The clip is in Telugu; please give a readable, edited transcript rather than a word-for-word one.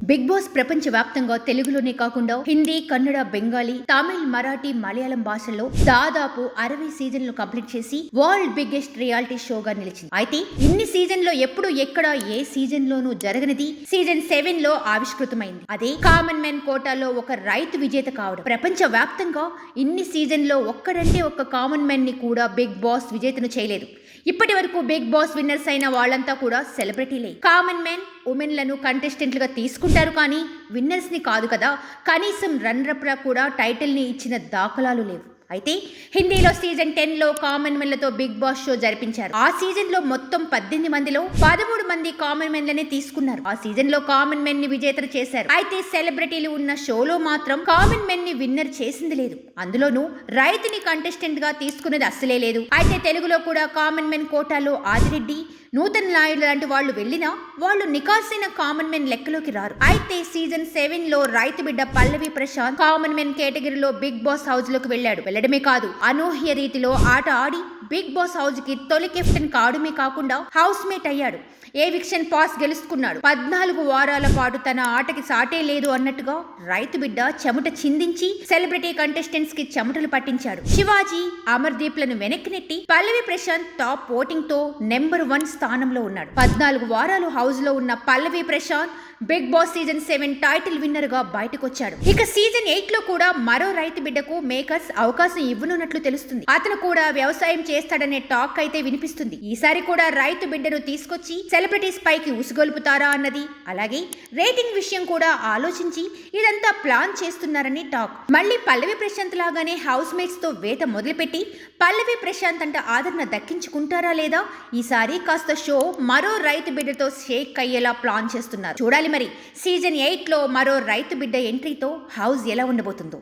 బిగ్ బాస్ ప్రపంచవ్యాప్తంగా తెలుగులోనే కాకుండా హిందీ, కన్నడ, బెంగాలీ, తమిళ్, మరాఠీ, మలయాళం భాషల్లో దాదాపు 60 సీజన్లు కంప్లీట్ చేసి వరల్డ్ బిగ్గెస్ట్ రియాలిటీ షోగా నిలిచింది. అయితే ఇన్ని సీజన్లో ఎప్పుడు ఎక్కడ ఏ సీజన్ లోనూ జరగనిది సీజన్ 7 లో ఆవిష్కృతమైంది. అదే కామన్ మ్యాన్ కోటాలో ఒక రైతు విజేత కావడం. ప్రపంచ వ్యాప్తంగా ఇన్ని సీజన్లో ఒక్కడంటే ఒక్క కామన్ మ్యాన్ ని కూడా బిగ్ బాస్ విజేతను చేయలేదు. ఇప్పటి వరకు బిగ్ బాస్ విన్నర్స్ అయిన వాళ్ళంతా కూడా సెలబ్రిటీలే. కామన్ మ్యాన్ ఉమెన్లను కంటెస్టెంట్లుగా తీసుకుంటారు కానీ విన్నర్స్ని కాదు కదా. కనీసం రన్నరప్గా కూడా టైటిల్ని ఇచ్చిన దాఖలాలు లేవు. అయితే హిందీలో సీజన్ 10 లో కామన్ మెన్లతో బిగ్ బాస్ షో జరిపించారు. ఆ సీజన్ లో మొత్తం 18 మందిలో 13 మంది కామన్ మెన్లనే తీసుకున్నారు. ఆ సీజన్ లో కామన్ మెన్ ని విజేతలు చేశారు. అయితే సెలబ్రిటీలు ఉన్న షోలో మాత్రం కామన్ మెన్ ని విన్నర్ చేసింది లేదు. అందులోనూ రైతుని కంటెస్టెంట్ గా తీసుకున్నది అస్సలే లేదు. అయితే తెలుగులో కూడా కామన్ మెన్ కోటాలో ఆదిరెడ్డి, నూతన్ నాయుడు లాంటి వాళ్ళు వెళ్ళినా వాళ్ళు నికాసైన కామన్ మెన్ లెక్కలోకి రారు. అయితే సీజన్ 7 లో రైతు బిడ్డ పల్లవి ప్రశాంత్ కామన్ మెన్ కేటగిరీలో బిగ్ బాస్ హౌస్ లోకి వెళ్ళడమే కాదు, అనూహ్య రీతిలో ఆట ఆడి బిగ్ బాస్ హౌస్ కి తొలి కెప్టెన్ కావడమే కాకుండా హౌస్ మేట్ అయ్యాడు. ఎవిక్షన్ పాస్ గెలుచుకున్నాడు. 14 వారాల పాటు తన ఆటకి సాటే లేదు అన్నట్టుగా రైతు బిడ్డ చెమట చిందించి సెలబ్రిటీ కంటెస్టెంట్స్ కి చెమటలు పట్టించాడు. శివాజీ, అమర్దీప్ లను వెనక్కి నెట్టి పల్లవి ప్రశాంత్ టాప్ ఓటింగ్ తో నెంబర్ 1 స్థానంలో ఉన్నాడు. 14 వారాలు హౌస్ లో ఉన్న Pallavi Prashanth Bigg Boss season 7 title winner గా బయటకొచ్చాడు. ఇక సీజన్ 8 లో కూడా మరో రైతు బిడ్డకు మేకర్స్ అవకాశం ఇవ్వనున్నట్లు తెలుస్తుంది. అతను కూడా వ్యవసాయం చేస్తాడనే టాక్ అయితే వినిపిస్తుంది. ఈసారి కూడా రైతు బిడ్డను తీసుకొచ్చి సెలబ్రిటీస్ పైకి ఉసుగొల్పుతారా అన్నది, అలాగే రేటింగ్ విషయం కూడా ఆలోచించి ఇదంతా ప్లాన్ చేస్తున్నారని టాక్. మళ్ళీ పల్లవి ప్రశాంత్ లాగానే హౌస్ మేట్స్ తో వేట మొదలుపెట్టి పల్లవి ప్రశాంత్ అంట ఆదరణ దక్కించుకుంటారా లేదా? ఈసారి కాస్త షో మరో రైతు బిడ్డతో షేక్ అయ్యేలా ప్లాన్ చేస్తున్నారు. చూడాలి మరి సీజన్ 8 లో మరో రైతు బిడ్డ ఎంట్రీతో హౌస్ ఎలా ఉండబోతుందో.